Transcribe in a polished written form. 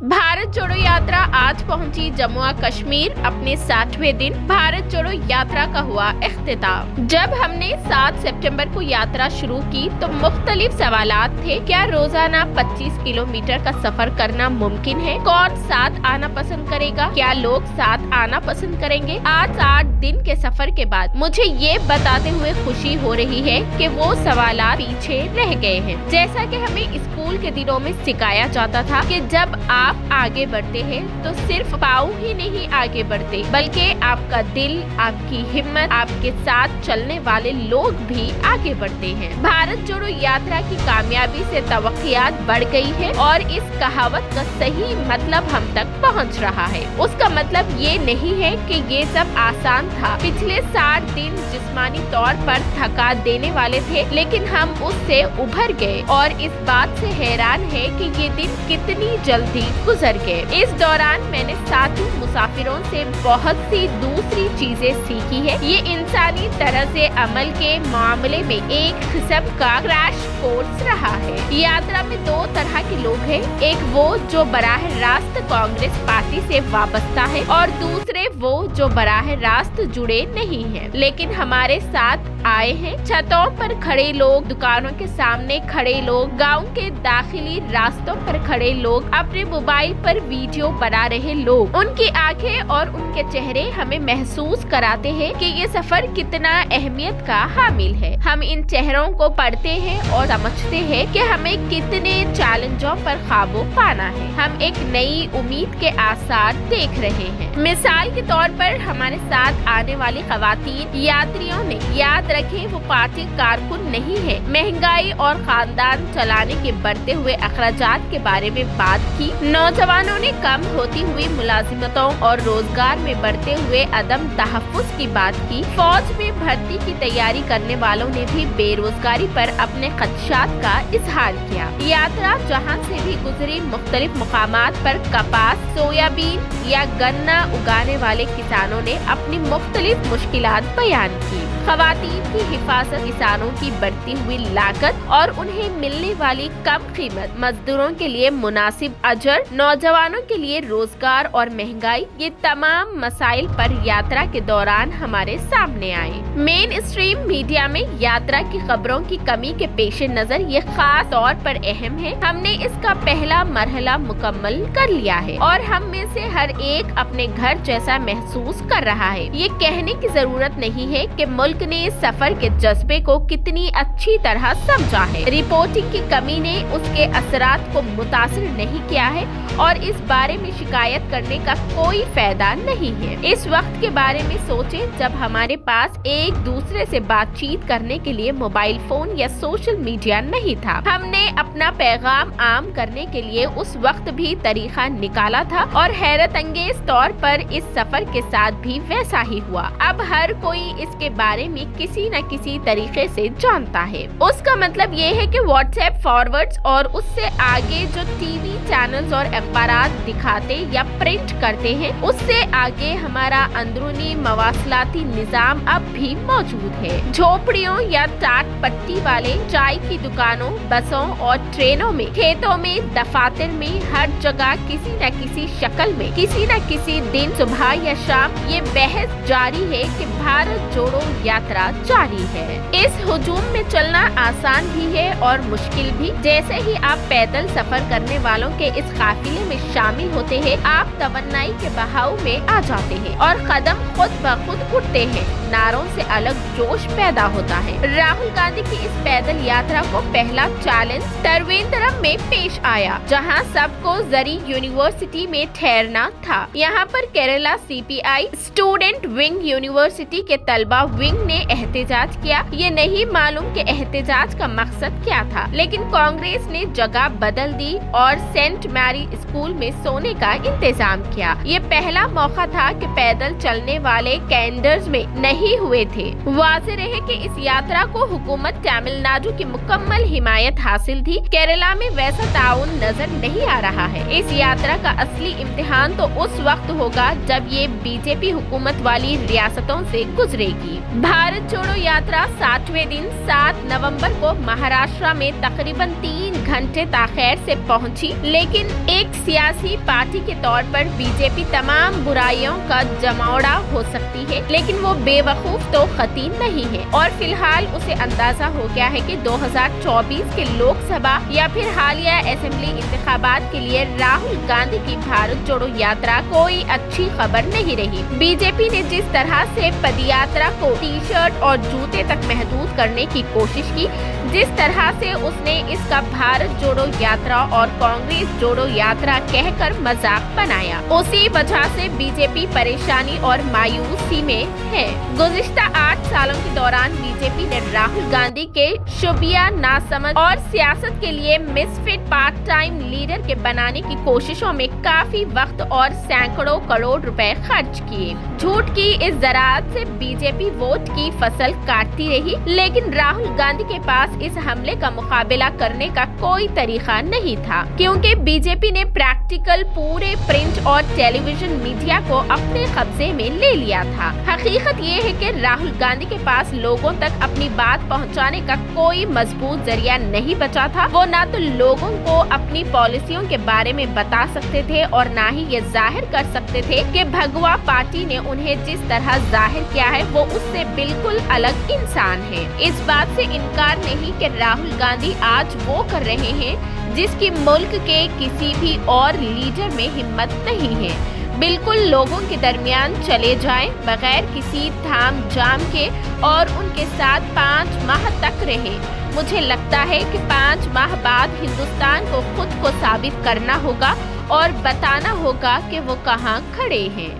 भारत जोड़ो यात्रा आज पहुंची जम्मू कश्मीर। अपने 60वें दिन भारत जोड़ो यात्रा का हुआ इख्तिताम। जब हमने 7 सितंबर को यात्रा शुरू की तो मुख्तलिफ सवालात थे। क्या रोजाना 25 किलोमीटर का सफर करना मुमकिन है? कौन साथ आना पसंद करेगा? क्या लोग साथ आना पसंद करेंगे? आज 8 दिन के सफर के बाद मुझे ये बताते हुए खुशी हो रही है कि वो सवालात पीछे रह गए हैं। जैसा कि हमें स्कूल के दिनों में सिखाया जाता था कि जब आप आगे बढ़ते हैं तो सिर्फ पाँव ही नहीं आगे बढ़ते, बल्कि आपका दिल, आपकी हिम्मत, आपके साथ चलने वाले लोग भी आगे बढ़ते हैं। भारत जोड़ो यात्रा की कामयाबी से तवक्कियात बढ़ गई है और इस कहावत का सही मतलब हम तक पहुंच रहा है। उसका मतलब ये नहीं है कि ये सब आसान था। पिछले 60 दिन जिस्मानी तौर पर थका देने वाले थे, लेकिन हम उससे उभर गए और इस बात से हैरान है कि ये दिन कितनी जल्दी गुजर गए। इस दौरान मैंने साथी मुसाफिरों से बहुत सी दूसरी चीजें सीखी है। ये इंसानी तरह से अमल के मामले में एक किस्म का क्रैश कोर्स रहा है। यात्रा में 2 तरह के लोग हैं, एक वो जो बराह रास्त कांग्रेस पार्टी से वाबस्ता है और दूसरे वो जो बराह रास्त जुड़े नहीं हैं, लेकिन हमारे साथ आए हैं। छतों पर खड़े लोग, दुकानों के सामने खड़े लोग, गाँव के दाखिली रास्तों पर खड़े लोग, अपने मोबाइल पर वीडियो बना रहे लोग। उनकी आंखें और उनके चेहरे हमें महसूस कराते हैं कि ये सफर कितना अहमियत का हामिल है। हम इन चेहरों को पढ़ते हैं और समझते हैं कि हमें कितने चैलेंजों पर काबू पाना है। हम एक नई उम्मीद के आसार देख रहे हैं। मिसाल के तौर पर हमारे साथ आने वाली खवातीन यात्रियों ने, याद रखें, वो पार्टी कारकुन नहीं है, महंगाई और खानदान चलाने के बढ़ते हुए अखराजात के बारे में बात की। नौजवानों ने कम होती हुई मुलाजिमतों और रोजगार में बढ़ते हुए अदम तहफ्फुज़ की बात की। फौज में भर्ती की तैयारी करने वालों ने भी बेरोजगारी पर अपने खदशात का इजहार किया। यात्रा जहां से भी गुजरी, मुख्तलिफ मुकामात पर कपास, सोयाबीन या गन्ना उगाने वाले किसानों ने अपनी मुख्तलिफ मुश्किलात बयान की। खवातीन की हिफाजत, किसानों की बढ़ती हुई लागत और उन्हें मिलने वाली कम कीमत, मजदूरों के लिए मुनासिब अजर, नौजवानों के लिए रोजगार और महंगाई, ये तमाम मसाइल पर यात्रा के दौरान हमारे सामने आए। मेन स्ट्रीम मीडिया में यात्रा की खबरों की कमी के पेश नजर ये खास तौर पर अहम है। हमने इसका पहला मरहला मुकम्मल कर लिया है और हम में से हर एक अपने घर जैसा महसूस कर रहा है। ये कहने की जरूरत नहीं है कि मुल्क ने इस सफर के जज्बे को कितनी अच्छी तरह समझा है। रिपोर्टिंग की कमी ने उसके असरात को मुतासिर नहीं किया है और इस बारे में शिकायत करने का कोई फायदा नहीं है। इस वक्त के बारे में सोचें जब हमारे पास एक दूसरे से बातचीत करने के लिए मोबाइल फोन या सोशल मीडिया नहीं था। हमने अपना पैगाम आम करने के लिए उस वक्त भी तरीका निकाला था और हैरत अंगेज तौर पर इस सफर के साथ भी वैसा ही हुआ। अब हर कोई इसके बारे में किसी न किसी तरीके से जानता है। उसका मतलब ये है कि व्हाट्सएप फॉरवर्ड्स और उससे आगे जो टीवी चैनल्स और अखबारात दिखाते या प्रिंट करते हैं, उससे आगे हमारा अंदरूनी मवासलाती निजाम अब भी मौजूद है। झोपड़ियों या टाट पट्टी वाले चाय की दुकानों, बसों और ट्रेनों में, खेतों में, दफातर में, हर जगह किसी न किसी शक्ल में, किसी न किसी दिन सुबह या शाम ये बहस जारी है कि भारत जोड़ो यात्रा जारी है। इस हुजूम में चलना आसान भी है और मुश्किल भी। जैसे ही आप पैदल सफर करने वालों के इस काफिले में शामिल होते हैं, आप तवन्नाई के बहाव में आ जाते हैं और कदम खुद ब खुद उठते हैं। नारों से अलग जोश पैदा होता है। राहुल गांधी की इस पैदल यात्रा को पहला चैलेंज त्रिवेंद्रम में पेश आया, जहां सबको जरी यूनिवर्सिटी में ठहरना था। यहाँ पर Kerala CPI student wing university के तलबा विंग ने एहतजाज किया। ये नहीं मालूम कि एहतजाज का मकसद क्या था, लेकिन कांग्रेस ने जगह बदल दी और सेंट मैरी स्कूल में सोने का इंतजाम किया। ये पहला मौका था कि पैदल चलने वाले कैंडर्स में नहीं हुए थे। वाज़ेह रहे कि इस यात्रा को हुकूमत तमिलनाडु की मुकम्मल हिमायत हासिल थी। केरला में वैसा ताउन नजर नहीं आ रहा है। इस यात्रा का असली इम्तिहान तो उस वक्त होगा जब ये बीजेपी हुकूमत वाली रियासतों से गुजरेगी। भारत जोड़ो यात्रा 60वें दिन 7 नवंबर को महाराष्ट्र में तकरीबन 3 घंटे ताखीर से पहुंची, लेकिन एक सियासी पार्टी के तौर पर बीजेपी तमाम बुराइयों का जमावड़ा हो सकती है, लेकिन वो बेवकूफ तो कतई नहीं है और फिलहाल उसे अंदाजा हो गया है कि 2024 के लोकसभा या फिर हालिया असेंबली इंतखाबात के लिए राहुल गांधी की भारत जोड़ो यात्रा कोई अच्छी खबर नहीं रही। बीजेपी ने जिस तरह से पदयात्रा को टी शर्ट और जूते तक महदूद करने की कोशिश की, जिस तरह से उसने इसका भारत जोड़ो यात्रा और कांग्रेस जोड़ो यात्रा कहकर मजाक बनाया, उसी वजह से बीजेपी परेशानी और मायूसी में है। गुज़िश्ता 8 सालों के दौरान बीजेपी ने राहुल गांधी के शुबिया नासमझ और सियासत के लिए मिसफिट पार्ट टाइम लीडर के बनाने की कोशिशों में काफी वक्त और सैकड़ों करोड़ रुपए खर्च किए। झूठ की इस ज़राअत से बीजेपी वोट की फसल काटती रही, लेकिन राहुल गांधी के पास इस हमले का मुकाबला करने का कोई तरीका नहीं था, क्योंकि बीजेपी ने प्रैक्टिकल पूरे प्रिंट और टेलीविजन मीडिया को अपने कब्जे में ले लिया था। हकीकत ये है कि राहुल गांधी के पास लोगों तक अपनी बात पहुंचाने का कोई मजबूत जरिया नहीं बचा था। वो ना तो लोगों को अपनी पॉलिसियों के बारे में बता सकते थे और ना ही ये जाहिर कर सकते थे कि भगवा पार्टी ने उन्हें जिस तरह जाहिर किया है वो उससे बिल्कुल अलग इंसान है। इस बात से इनकार नहीं कि राहुल गांधी आज वो कर रहे हैं जिसकी मुल्क के किसी भी और लीडर में हिम्मत नहीं है। बिल्कुल लोगों के दरमियान चले जाएं, बगैर किसी थाम जाम के और उनके साथ 5 माह तक रहे। मुझे लगता है कि 5 माह बाद हिंदुस्तान को खुद को साबित करना होगा और बताना होगा कि वो कहाँ खड़े हैं।